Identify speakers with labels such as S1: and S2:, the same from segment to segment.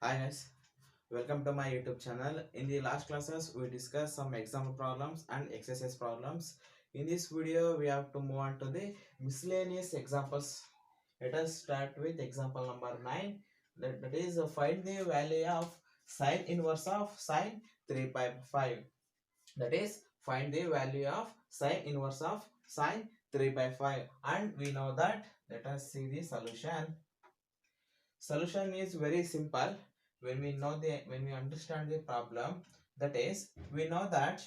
S1: Hi guys, welcome to my YouTube channel. In the last classes, we discussed some example problems and exercise problems. In this video, we have to move on to the miscellaneous examples. Let us start with example number 9. That is find the value of sine inverse of sine 3 by 5. That is find the value of sine inverse of sine 3 by 5. And we know that. Let us see the solution. Solution is very simple when we understand the problem. That is, we know that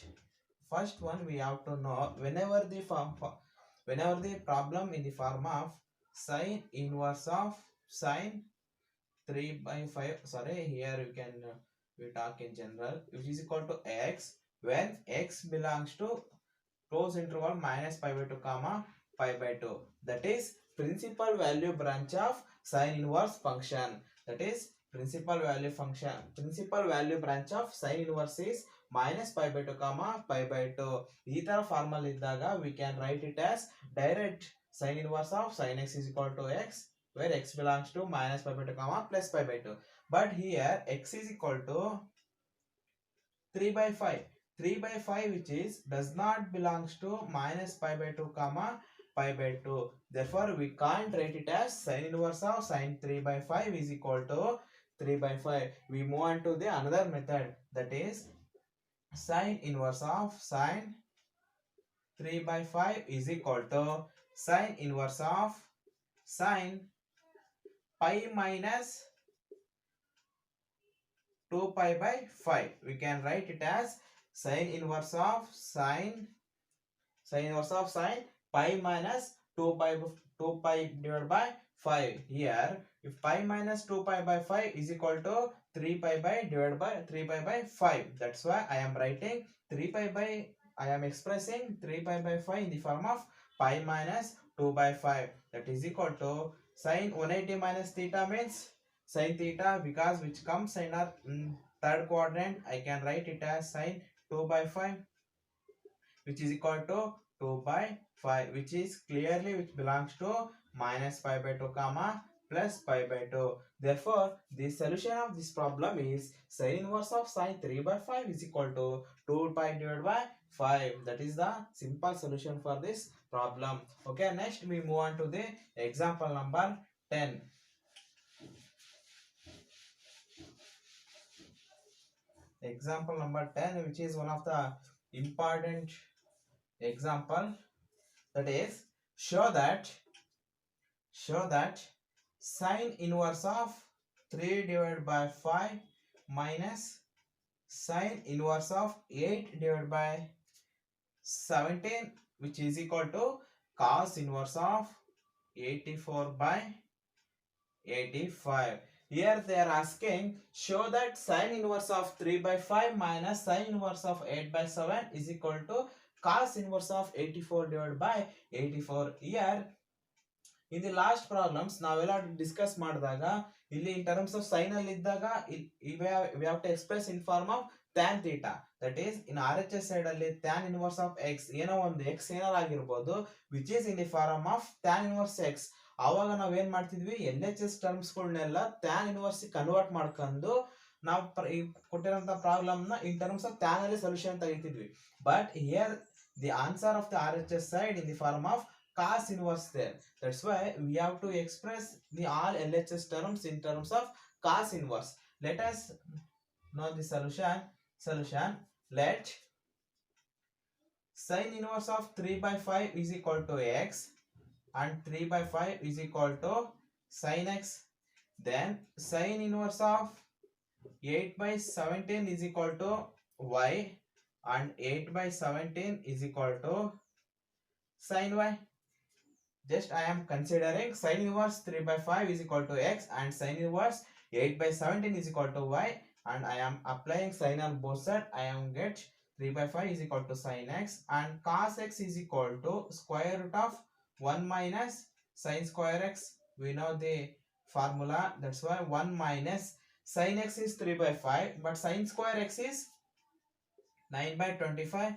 S1: first one we have to know whenever the problem in the form of sine inverse of sine 3 by 5, sorry, here you can we talk in general, which is equal to x when x belongs to close interval minus pi by 2 comma pi by 2. That is principal value branch of sine inverse function. That is principal value branch of sine inverse is minus pi by 2 comma pi by 2. ಈ ತರ formal ಇದ್ದಾಗ we can write it as direct sine inverse of sin x is equal to x where x belongs to minus pi by 2 comma plus pi by 2. But here x is equal to 3 by 5. 3 by 5 which is does not belongs to minus pi by 2 comma pi by 2. Therefore, we can't write it as sin inverse of sin 3 by 5 is equal to 3 by 5. We move on to the another method, that is sin inverse of sin 3 by 5 is equal to sin inverse of sin pi minus 2 pi by 5. We can write it as sin inverse of sin inverse of sin pi minus 2 pi divided by 5. Here, if pi minus 2 pi by 5 is equal to 3 pi by divided by 3 pi by 5. That's why I am writing 3 pi by, I am expressing 3 pi by 5 in the form of pi minus 2 by 5. That is equal to sin 180 minus theta means sin theta, because which comes in our third quadrant. I can write it as sin 2 by 5, which is equal to 2 by 5, which is clearly which belongs to minus pi by 2 comma plus pi by 2. Therefore, the solution of this problem is sin inverse of sin 3 by 5 is equal to 2 pi divided by 5. That is the simple solution for this problem. Okay, next we move on to the example number 10. Example number 10, which is one of the important example, that is show that sine inverse of 3 divided by 5 minus sine inverse of 8 divided by 17, which is equal to cos inverse of 84 by 85. Here they are asking, show that sine inverse of 3 by 5 minus sine inverse of 8 by 7 is equal to cos inverse of 84 divided by 84. Here in the last problems ನಾವೆಲ್ಲ discuss ಮಾಡಿದಾಗ ಇಲ್ಲಿ in terms of sin ಅಲ್ಲಿ ಇದ್ದಾಗ we have to express in form of tan theta. That is in RHS side ಅಲ್ಲಿ tan inverse of x ಏನೋ ಒಂದು x ಏನಾರ ಆಗಿರಬಹುದು, which is in the form of tan inverse x. ಆವಾಗ ನಾವ್ ಏನ್ ಮಾಡ್ತಿದ್ವಿ, LHS ಟರ್ಮ್ಸ್ ಗಳನ್ನೆಲ್ಲ tan inverse ಕನ್ವರ್ಟ್ ಮಾಡ್ಕೊಂಡು ನಾವು ಕೊಟ್ಟಿರೋಂತ ಪ್ರಾಬ್ಲಮ್ ನ in terms of tan ಅಲ್ಲಿ ಸೊಲ್ಯೂಷನ್ ತೆಗಿತಿದ್ವಿ. But here the answer of the RHS side in the form of cos inverse there. That's why we have to express the all LHS terms in terms of cos inverse. Let us know the solution. Let sin inverse of 3 by 5 is equal to x and 3 by 5 is equal to sin x. Then sin inverse of 8 by 17 is equal to y and 8 by 17 is equal to sin y. Just I am considering sin inverse 3 by 5 is equal to x and sin inverse 8 by 17 is equal to y, and I am applying sin on both sides. I am get 3 by 5 is equal to sin x and cos x is equal to square root of 1 minus sin square x. We know the formula. That's why 1 minus sin x is 3 by 5, but sin square x is 9 by 25.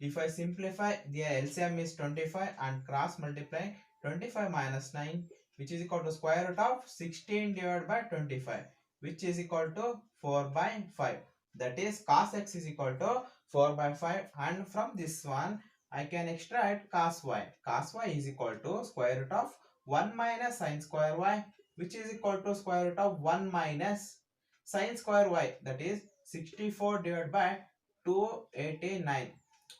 S1: If I simplify, the LCM is 25 and cross multiply 25 minus 9, which is equal to square root of 16 divided by 25. which is equal to 4 by 5. That is cos x is equal to 4 by 5, and from this one I can extract cos y. Cos y is equal to square root of 1 minus sin square y, which is equal to square root of 1 minus sin square y, that is 64 divided by 289.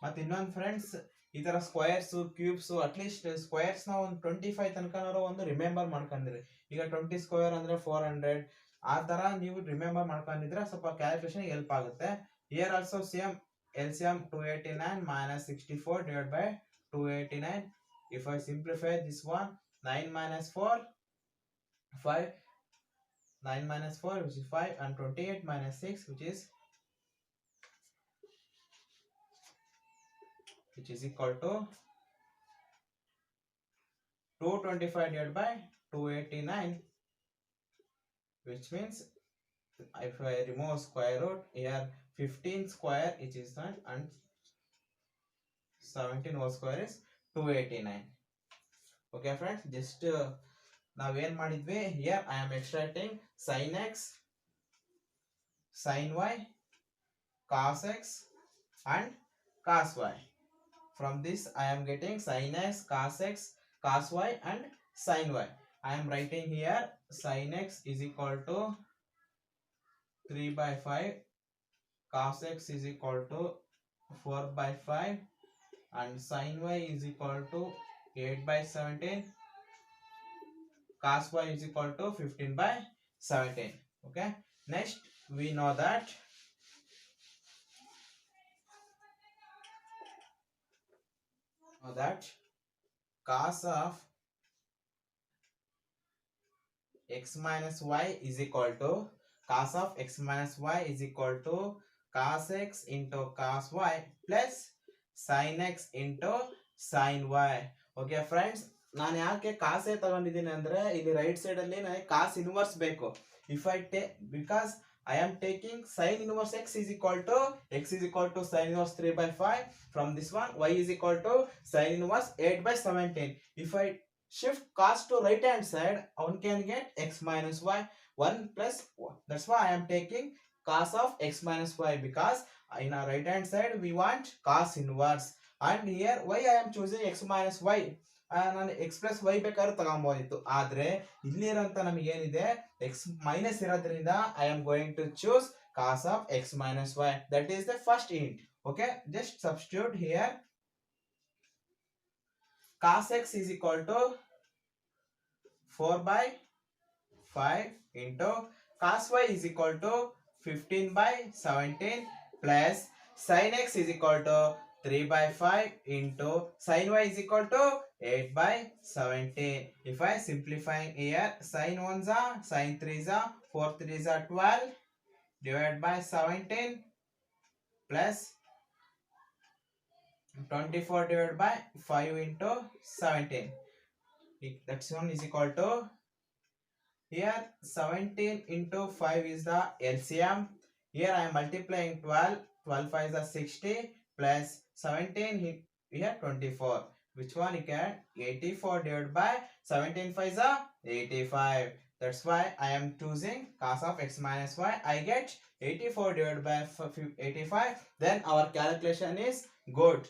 S1: ಮತ್ತೆ ಇನ್ನೊಂದು friends, ಈ ತರ squares cubes at least squares ನ ಒಂದು 25 ತನಕನಾರು ಒಂದು remember ಮಾಡ್ಕೊಂಡಿರಿ. ಈಗ 20 square ಅಂದ್ರೆ 400, ಆ ತರ ನೀವು ರಿಮೆಂಬರ್ ಮಾಡ್ಕೊಂಡಿದ್ರೆ ಸ್ವಲ್ಪ ಕ್ಯಾಲ್ಕುಲೇಷನ್ ಹೆಲ್ಪ್ ಆಗುತ್ತೆ. Here also same LCM 289 minus 64 divided by 289. If I simplify this one, 9 minus 4 5, 9 minus 4 which is 5, and 28 minus 6 which is equal to 225 divided by 289, which means if I remove square root here, 15 square which is that, and 17 whole square is 289. Okay friends, just ನಾವೇನ್ ಮಾಡಿದ್ವಿ, here I am extracting sin x, sin y, cos x and cos y. From this I am getting sin x, cos x, cos y and sin y. I am writing here sin x is equal to 3 by 5, cos x is equal to 4 by 5, and sin y is equal to 8 by 17, cos y is equal to 15 by 17. Okay, next we know that cos of x minus y is equal to cos of x minus y is equal to cos x into cos y plus sin x into sin y. Okay friends, ನಾನು ಯಾಕೆ cos A ತಗೊಂಡಿದ್ದೀನಿ ಅಂದ್ರೆ ಇಲ್ಲಿ right side ಅಲ್ಲಿ ನನಗೆ cos inverse ಬೇಕು. If I take, because I am taking sin inverse x is equal to sin inverse 3 by 5. From this one, y is equal to sin inverse 8 by 17. If I shift cos to right hand side, one can get x minus y, 1 plus 1. That's why I am taking cos of x minus y, because in our right hand side we want cos inverse, and here why I am choosing x minus y. ನಾನು x plus y ಬೇಕಾದ್ರೂ ತಗೊಂಬೋದಿತ್ತು, ಆದ್ರೆ ಇಲ್ಲಿರಂತ ನಮಗೆ ಏನಿದೆ x minus ಇರೋದ್ರಿಂದ I am going to choose cos of x minus y. That is the first int. Okay, just substitute here. Cos x is equal to 4 by 5 into cos y is equal to 15 by 17 plus sin x is equal to 3 by 5 into sin y is equal to 8 by 17. If I simplifying here, sin 1s are, sin 3s are, 4 3s are 12 divided by 17 plus 24 divided by 5 into 17. That's one is equal to, here 17 into 5 is the LCM. Here I am multiplying 12, 12 5 is 60 plus 17 here 24. Which one you get? 84 divided by 17 5 is 85. That's why I am choosing cos of x minus y. I get 84 divided by 85. Then our calculation is good.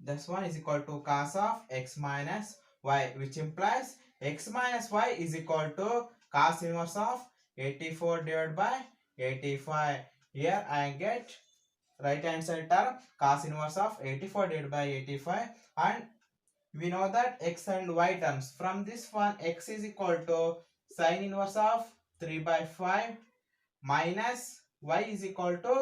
S1: This one is equal to cos of x minus y, which implies x minus y is equal to cos inverse of 84 divided by 85. Here I get right hand side term cos inverse of 84 divided by 85, and we know that x and y terms. From this one, x is equal to sin inverse of 3 by 5 minus y is equal to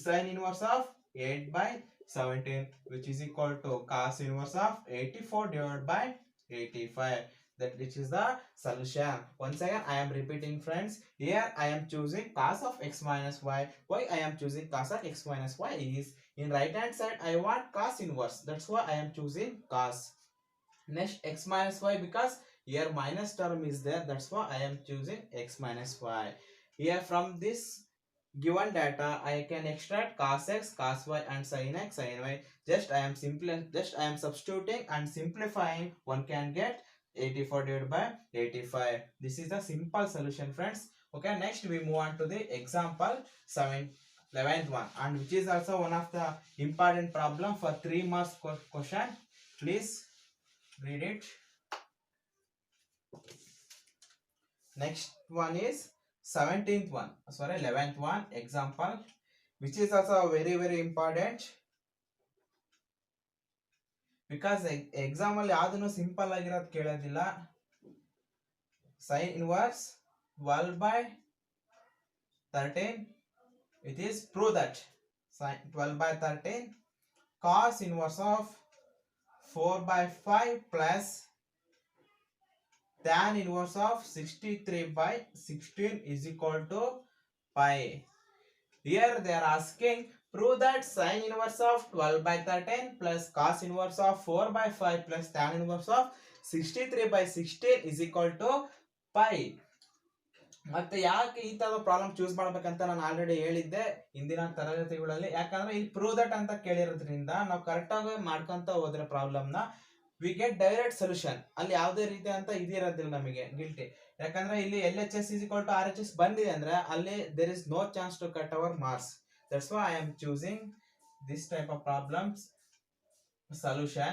S1: sin inverse of 8 by 17, which is equal to cos inverse of 84 divided by 85. That which is the solution. Once again I am repeating friends, here I am choosing cos of x minus y. Why I am choosing cos of x minus y is, in right hand side I want cos inverse, that's why I am choosing cos. Next x minus y, because here minus term is there, that's why I am choosing x minus y. Here from this given data I can extract cos x, cos y and sin x, sin y. Just I am substituting and simplifying, one can get 84 divided by 85. This is the simple solution, friends. Okay, next we move on to the example 11th one, and which is also one of the important problem for 3 marks question. Please read it. Next one is 17th one, sorry 11th one example, which is also very important because exam ಅಲ್ಲಿ ಯಾವ್ದನ್ನು simple ಆಗಿರೋದು ಕೇಳೋದಿಲ್ಲ. sin inverse 12 by 13, it is prove that sin 12 by 13 cos inverse of 4 by 5 plus tan inverse of 63 by 16 is equal to pi. Here they are asking prove that sin inverse of 12 by 13 plus cos inverse of 4 by 5 plus tan inverse of 63 by 16 is equal to pi. ಮತ್ತೆ ಯಾಕೆ ಈ ತರ problem choose ಮಾಡ್ಬೇಕಂತ ನಾನು already ಹೇಳಿದ್ದೆ ಇಂದಿನ ತರಗತಿಗಳಲ್ಲಿ. ಯಾಕಂದ್ರೆ ಇಲ್ಲಿ ಪ್ರೂವ್ ದಟ್ ಅಂತ ಕೇಳಿರೋದ್ರಿಂದ ನಾವು ಕರೆಕ್ಟ್ ಆಗಿ ಮಾಡ್ಕೊಂತ ಹೋದ್ರೆ ಪ್ರಾಬ್ಲಮ್ ನ ವಿ ಗೆಟ್ ಡೈರೆಕ್ಟ್ ಸೊಲ್ಯೂಷನ್. ಅಲ್ಲಿ ಯಾವುದೇ ರೀತಿ ಅಂತ ಇದಿರೋದಿಲ್ಲ ನಮಗೆ ಗಿಲ್ಟಿ. ಯಾಕಂದ್ರೆ ಇಲ್ಲಿ LHS is equal to RHS ಬಂದಿದೆ ಅಂದ್ರೆ ಅಲ್ಲಿ there is no chance to cut our marks. That's why I am choosing this type of problems. Solution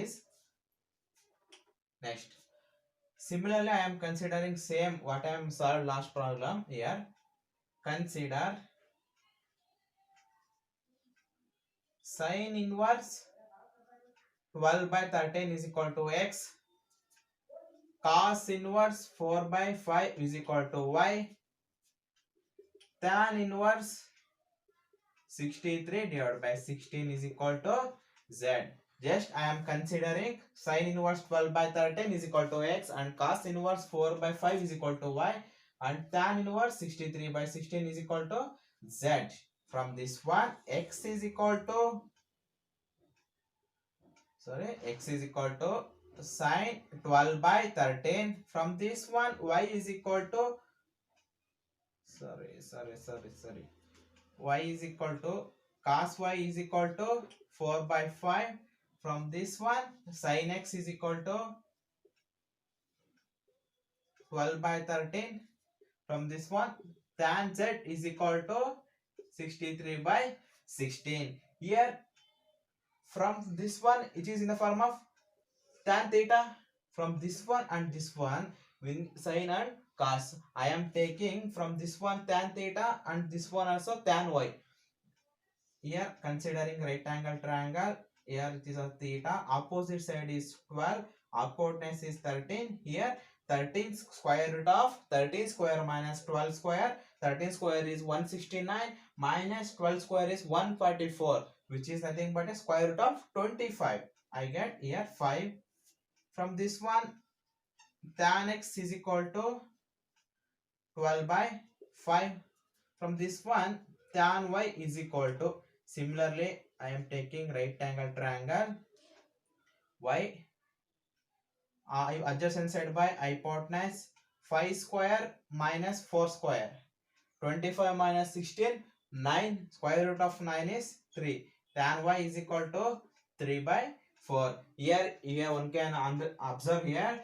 S1: is next. Similarly, I am considering same what I am solved last problem here. Consider sin inverse 12 by 13 is equal to x, cos inverse 4 by 5 is equal to y, tan inverse 63 divided by 16 is equal to z. Just I am considering sin inverse 12 by 13 is equal to x and cos inverse 4 by 5 is equal to y and tan inverse 63 by 16 is equal to z. From this one x is equal to sin 12 by 13. From this one y is equal to y is equal to cos y is equal to 4 by 5. From this one sin x is equal to 12 by 13. From this one tan z is equal to 63 by 16. Here from this one it is in the form of tan theta. From this one and this one sin and cos, I am taking from this one tan theta and this one also tan y. Here considering right angle triangle, here it is a theta, opposite side is 12, hypotenuse is 13. Here 13 square root of 13 square minus 12 square, 13 square is 169 minus 12 square is 144, which is nothing but a square root of 25. I get here 5. From this one tan x is equal to 12 by 5. From this one tan y is equal to, similarly I am taking right angle triangle, y adjacent side by hypotenuse 5 square minus 4 square, 25 minus 16 9, square root of 9 is 3, tan y is equal to 3 by 4. Here one can observe here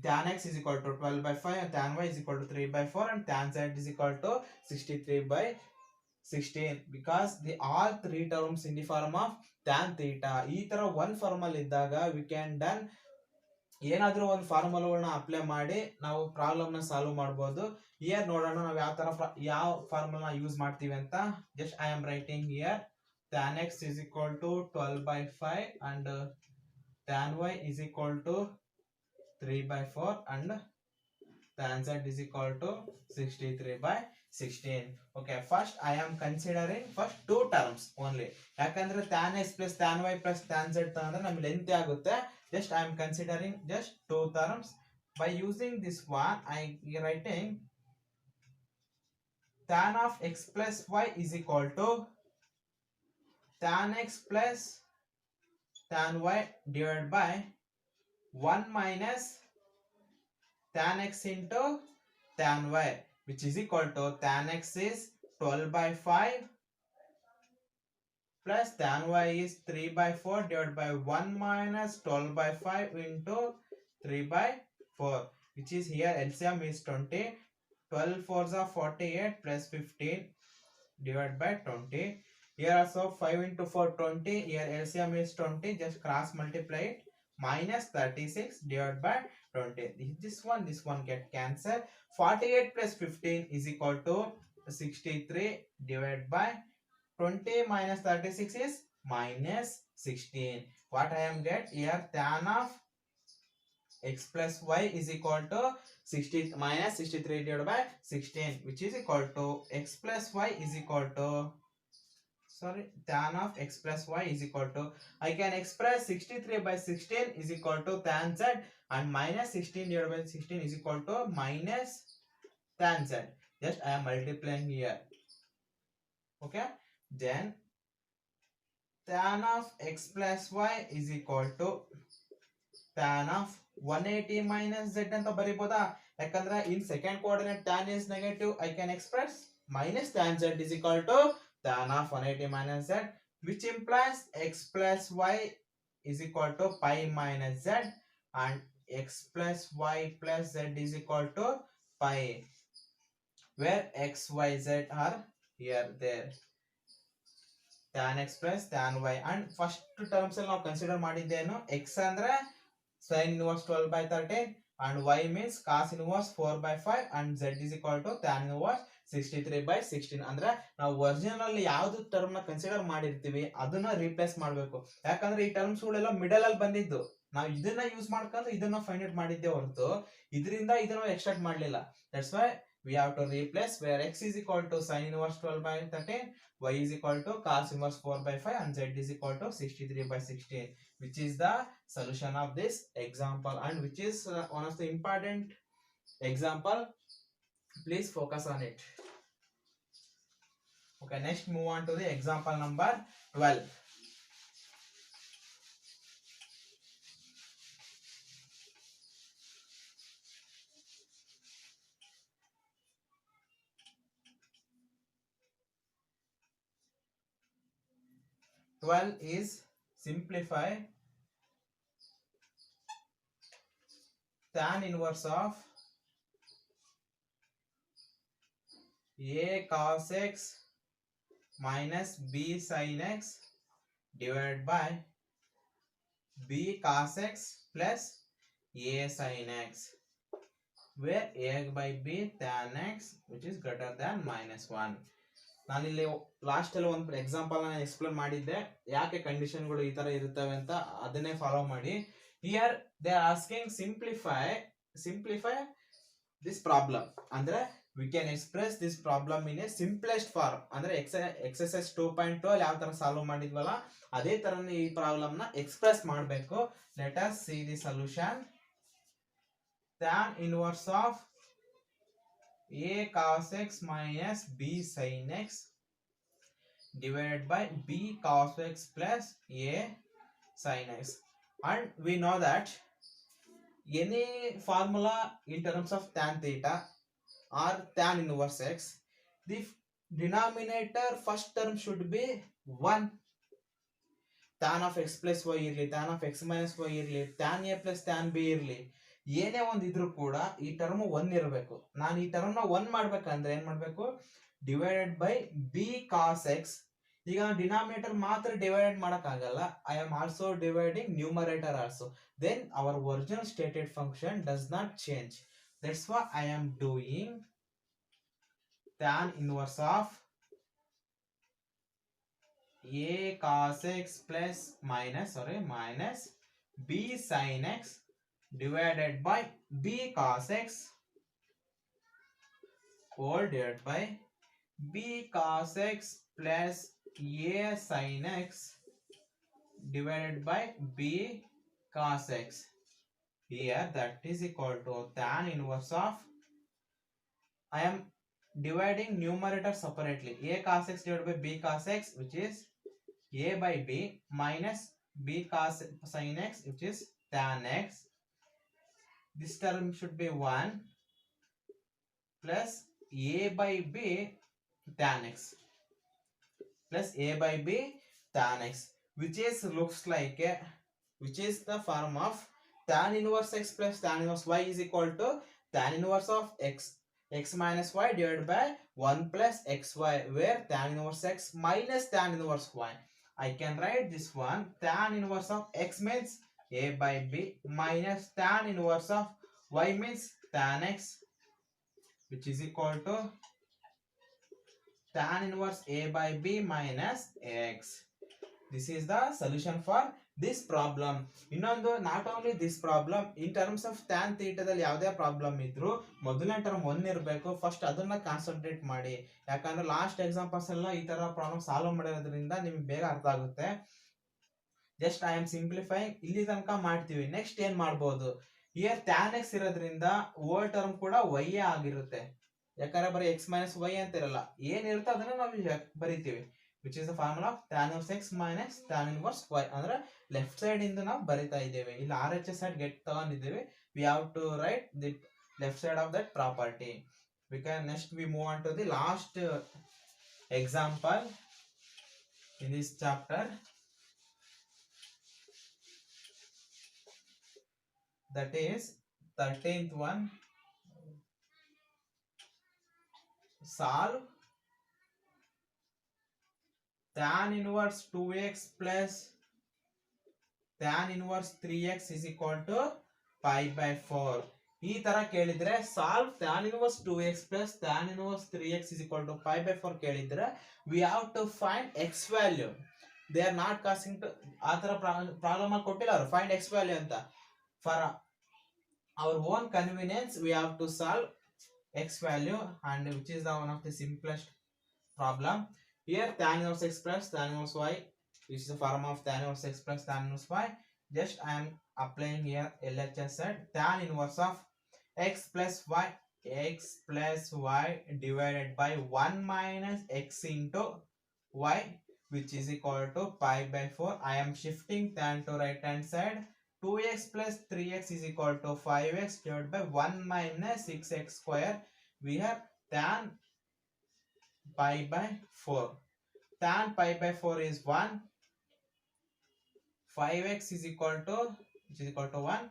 S1: tan x is equal to 12 by 5 and tan y is equal to 3 by 4 and tan z is equal to 63 by 16 because the all three terms in the form of tan theta. ಈ ತರ one formal ಇದ್ದಾಗ we can done ಏನಾದ್ರೂ ಒಂದು ಫಾರ್ಮುಲಾಗಳನ್ನ apply ಮಾಡಿ ನಾವು problem ನ solve ಮಾಡಬಹುದು. Here ನೋಡೋಣ ನಾವು ಯಾವ ಫಾರ್ಮುಲಾ ಯೂಸ್ ಮಾಡ್ತೀವಿ ಅಂತ. Just I am writing here tan x is equal to 12 by 5 and tan y is equal to 3 by 4 and tan z is equal to 63 by 16. Okay, first I am considering first two terms only. ಯಾಕಂದ್ರೆ tan x plus tan y plus tan z ತಗೊಂಡ್ರೆ ನಮಗೆ length ಆಗುತ್ತೆ. Just I am considering just two terms. By using this one I writing tan of x plus y is equal to tan x plus tan y divided by 1 minus tan x into tan y, which is equal to tan x is 12 by 5 plus tan y is 3 by 4 divided by 1 minus 12 by 5 into 3 by 4, which is here LCM is 20. 12 fours are 48 plus 15 divided by 20. Here also 5 into 4 20. Here LCM is 20. Just cross multiply it. Minus 36 divided by 20. This one get cancelled. 48 plus 15 is equal to 63 divided by 20 minus 36 is minus 16. What I am get here, tan of x plus y is equal to 60 minus 63 divided by 16, which is equal to x plus y is equal to, sorry, tan of x plus y is equal to, I can express 63 by 16 is equal to tan z, and minus 16 divided by 16 is equal to minus tan z. Just I am multiplying here. Okay, then tan of x plus y is equal to tan of 180 minus z ಅಂತ ಬರಿಬೋದಾ? ಯಾಕಂದ್ರೆ in second coordinate tan is negative, I can express minus tan z is equal to tan of 180 minus z, which implies x plus y is equal to pi minus z, and x plus y plus z is equal to pi, where x, y, z are here, there. Tan x plus tan y, and first terms ಅಲ್ಲಿ ನಾವು consider ಮಾಡಿದ್ದೇನು, x ಅಂದ್ರೆ sin inverse 12 by 13 and y means cos inverse 4 by 5 and z is equal to tan inverse 63 by 16. ಅಂದ್ರೆ ನಾವು original ಅಲ್ಲಿ ಯಾವ್ದು term ನ consider ಮಾಡಿರ್ತೀವಿ ಅದನ್ನ ರೀಪ್ಲೇಸ್ ಮಾಡಬೇಕು. ಯಾಕಂದ್ರೆ ಈ ಟರ್ಮ್ಸ್ ಗಳೆಲ್ಲ ಮಿಡಲ್ ಅಲ್ಲಿ ಬಂದಿದ್ದು, ನಾವು ಇದನ್ನ ಯೂಸ್ ಮಾಡ್ಕೊಂಡು ಇದನ್ನ ಫೈಂಡ್ ಔಟ್ ಮಾಡಿದ್ದೆ ಹೊರತು ಇದರಿಂದ ಇದನ್ನ ಎಕ್ಸ್ಟ್ರಾಕ್ಟ್ ಮಾಡಲಿಲ್ಲ. That's why we have to replace, where x is equal to sin inverse 12 by 13, y is equal to cos inverse 4 by 5 and z is equal to 63 by 16, which is the solution of this example, and which is one of the important example. Please focus on it. Okay, next move on to the example number 12. Is simplify tan inverse of a cos x minus b sin x divided by b cos x plus a sin x, where a by b tan x which is greater than minus 1. ನಾನಿಲ್ಲಿ last ಅಲ್ಲಿ ಒಂದು example ನಾನು explain ಮಾಡಿದ್ದೆ, ಯಾಕೆ ಕಂಡೀಷನ್ಗಳು ಈ ತರ ಇರುತ್ತವೆ ಅಂತ, ಅದನ್ನೇ ಫಾಲೋ ಮಾಡಿ. Here they are asking simplify this problem. ಅಂದ್ರೆ we can express this problem in a simplest form. ಅಂದ್ರೆ ಎಕ್ಸರ್ಸೈಸ್ 2.2 ಅಲ್ಲಿ ಯಾವ ತರ ಸಾಲ್ವ್ ಮಾಡಿದ್ವಲ್ಲ ಅದೇ ತರನೇ ಈ ಪ್ರಾಬ್ಲಮ್ ನ ಎಕ್ಸ್ಪ್ರೆಸ್ ಮಾಡಬೇಕು. Let us see the solution. tan inverse of a cos x minus b sin x divided by b cos x plus a sin x, and we know that any formula in terms of tan theta or tan inverse x, the denominator first term should be 1. tan of x plus y irli, tan of x minus y irli, tan a plus tan b irli, ಏನೇ ಒಂದು ಇದ್ರೂ ಕೂಡ ಈ term 1 ಇರಬೇಕು. ನಾನು ಈ term ನ 1 ಮಾಡ್ಬೇಕಂದ್ರೆ ಏನ್ ಮಾಡ್ಬೇಕು, divided by b cos x. ಈಗ ಡಿನಾಮಿನೇಟರ್ ಮಾತ್ರ ಡಿವೈಡ್ ಮಾಡಕ್ ಆಗಲ್ಲ, I am also dividing numerator also. Then our original stated function does not change. That's why I am doing tan inverse of a cos x plus minus b sin x divided by b cos x whole divided by b cos x plus a sin x divided by b cos x. Here that is equal to tan inverse of, I am dividing numerator separately, a cos x divided by b cos x, which is a by b, minus b cos sin x, which is tan x. This term should be 1 plus a by b tan x plus a by b tan x, which is looks like a, which is the form of tan inverse x plus tan inverse y is equal to tan inverse of x minus y divided by 1 plus xy, where tan inverse x minus tan inverse y. I can write this one, tan inverse of x means a by b minus tan inverse of y means tan x, which is equal to tan inverse a by b minus x. This is the solution for this problem. ಇನ್ನೊಂದು not only this problem, in terms of tan ಥೀಟಾದಲ್ಲಿ ಯಾವುದೇ problem ಇದ್ರು ಮೊದಲನೇ term 1 ಇರಬೇಕು, first ಅದನ್ನ concentrate ಮಾಡಿ. ಯಾಕಂದ್ರೆ last examples ಎಲ್ಲ ಈ ತರ ಪ್ರಾಬ್ಲಮ್ ಸಾಲ್ವ್ ಮಾಡಿರೋದ್ರಿಂದ ನಿಮ್ಗೆ ಬೇಗ ಅರ್ಥ ಆಗುತ್ತೆ. ಜಸ್ಟ್ ಐ ಆಮ್ ಸಿಂಪ್ಲಿಫೈಯಿಂಗ್, ಇಲ್ಲಿ ತನಕ ಮಾಡ್ತೀವಿ. ನೆಕ್ಸ್ಟ್ ಏನ್ ಮಾಡ್ಬೋದು, ಹಿಯರ್ ಟ್ಯಾನ್ ಎಕ್ಸ್ ಇರೋದ್ರಿಂದ ಓಲ್ಡ್ ಟರ್ಮ್ ಕೂಡ ವೈ ಆಗಿರುತ್ತೆ. ಯಾಕಂದ್ರೆ ಬರೀ ಎಕ್ಸ್ ಮೈನಸ್ ವೈ ಅಂತ ಇರಲ್ಲ, ಏನಿರುತ್ತೆ ಅದನ್ನ ನಾವು ಬರಿತೀವಿ. which is the formula of tan inverse x minus tan inverse y. ಅಂದ್ರೆ ಲೆಫ್ಟ್ ಸೈಡ್ ಇಂದ ನಾವು ಬರಿತಾ ಇದ್ದೇವೆ. ಇಲ್ಲಿ RHS ಸೈಡ್ ಗೆಟ್ ತಗೊಂಡಿದ್ದೇವೆ. we have to write the left side of that property. We can next we move on to the last example in this chapter. That is 13th one. Solve tan inverse 2x plus tan inverse 3x is equal to pi by 4. ಈ ತರ ಕೇಳಿದ್ರೆ solve tan inverse 2x plus tan inverse 3x is equal to pi by 4 ಕೇಳಿದ್ರೆ we have to find x value. They are not casting to ಆ ತರ problem ಅಲ್ಲಿ ಕೊಟ್ಟಿಲ್ಲ ಅವರು find x value ಅಂತ. For our own convenience we have to solve x value, and which is the one of the simplest problem. Here tan inverse x plus tan inverse y, which is the form of tan inverse x plus tan inverse y. Just I am applying here LHS set. Tan inverse of x plus y divided by 1 minus x into y, which is equal to pi by 4. I am shifting tan to right hand side. 2x plus 3x is equal to 5x divided by 1 minus 6x square. We have tan pi by 4. Tan pi by 4 is 1. 5x is equal to 1.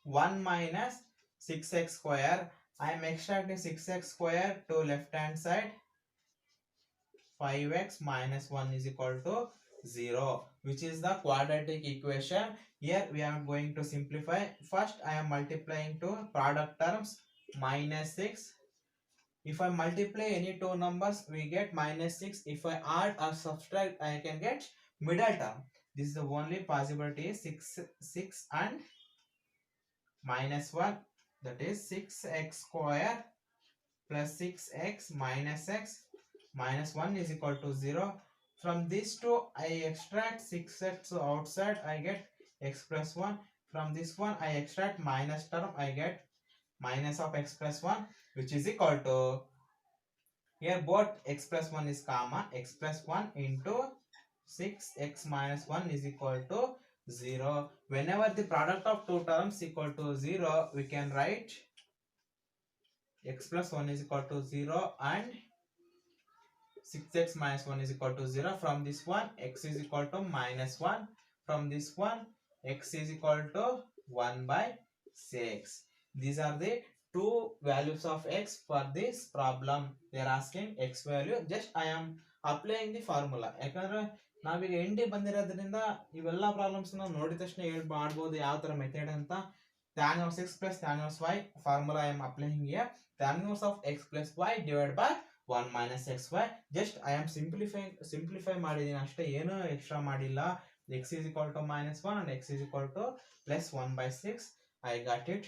S1: 1 minus 6x square. I am extracting 6x square to left hand side. 5x minus 1 is equal to 0, which is the quadratic equation. Here we are going to simplify. First I am multiplying to product terms, minus 6. If I multiply any two numbers, we get minus 6. If I add or subtract, I can get middle term. This is the only possibility. 6 and minus 1, that is 6x square plus 6x minus x minus 1 is equal to 0. From these two I extract 6x outside, I get x plus 1. From this one I extract minus term, I get minus of x plus 1, which is equal to, here both x plus 1 is comma, x plus 1 into 6x minus 1 is equal to 0. Whenever the product of two terms equal to 0, we can write x plus 1 is equal to 0 and 6x minus 1 is equal to 0. From this one x is equal to minus 1. From this one x is equal to 1 by 6. These are the two values of x for this problem. They are asking x value. Just I am applying the formula. ಯಾಕಂದ್ರೆ ನಾವೀಗ MD ಬಂದಿರೋದ್ರಿಂದ ಇವೆಲ್ಲ problems ನಾವು ನೋಡಿದ ತಕ್ಷಣ ಮಾಡ್ಬೋದು ಯಾವ ತರ ಮೆಥಡ್ ಅಂತ. tan inverse x plus tan inverse y formula I am applying here. Tan inverse of x plus y divided by 1 minus xy. Just I am simplify ಮಾಡಿದೀನಿ ಅಷ್ಟೇ, ಏನು ಎಕ್ಸ್ಟ್ರಾ ಮಾಡಿಲ್ಲ. x is equal to minus 1 and x is equal to plus 1 by 6. I got it.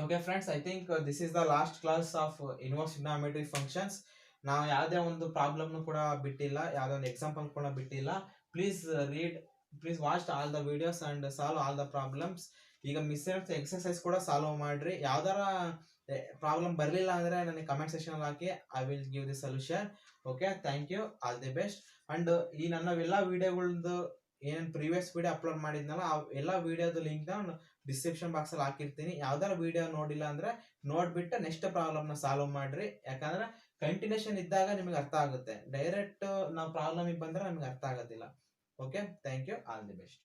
S1: Okay friends, I think this is the last class of inverse trigonometric functions. ನಾವು ಯಾವುದೇ ಒಂದು problem ಕೂಡ ಬಿಟ್ಟಿಲ್ಲ, ಯಾವುದೇ ಒಂದು ಎಕ್ಸಾಂಪಲ್ ಕೂಡ ಬಿಟ್ಟಿಲ್ಲ. Please watch all the videos and solve all the problems. ಈಗ ಮಿಸ್ ಎಕ್ಸರ್ಸೈಸ್ ಕೂಡ ಸಾಲ್ವ್ ಮಾಡ್ರಿ. ಯಾವ್ದಾರ ಪ್ರಾಬ್ಲಮ್ ಬರಲಿಲ್ಲ ಅಂದ್ರೆ ನನಗೆ ಕಮೆಂಟ್ ಸೆಕ್ಷನ್ ಹಾಕಿ, I will give the solution. Okay, thank you, all the best. ಅಂಡ್ ಈ ನನ್ನ ಎಲ್ಲ ವಿಡಿಯೋಗಳದ್ದು ಏನೇನು ಪ್ರೀವಿಯಸ್ ವಿಡಿಯೋ ಅಪ್ಲೋಡ್ ಮಾಡಿದ್ನಲ್ಲ ಆ ಎಲ್ಲ ವಿಡಿಯೋದ ಲಿಂಕ್ ನಾನು ಡಿಸ್ಕ್ರಿಪ್ಷನ್ ಬಾಕ್ಸ್ ಅಲ್ಲಿ ಹಾಕಿರ್ತೀನಿ. ಯಾವ್ದಾರ ವಿಡಿಯೋ ನೋಡಿಲ್ಲ ಅಂದ್ರೆ ನೋಡ್ಬಿಟ್ಟು ನೆಕ್ಸ್ಟ್ ಪ್ರಾಬ್ಲಮ್ ನ ಸಾಲ್ವ್ ಮಾಡ್ರಿ. ಯಾಕಂದ್ರೆ ಕಂಟಿನ್ಯೂಷನ್ ಇದ್ದಾಗ ನಿಮಗೆ ಅರ್ಥ ಆಗುತ್ತೆ. ಡೈರೆಕ್ಟ್ ನಾವು ಪ್ರಾಬ್ಲಮ್ ಬಂದ್ರೆ ನಮಗೆ ಅರ್ಥ ಆಗೋದಿಲ್ಲ. Okay, thank you, all the best.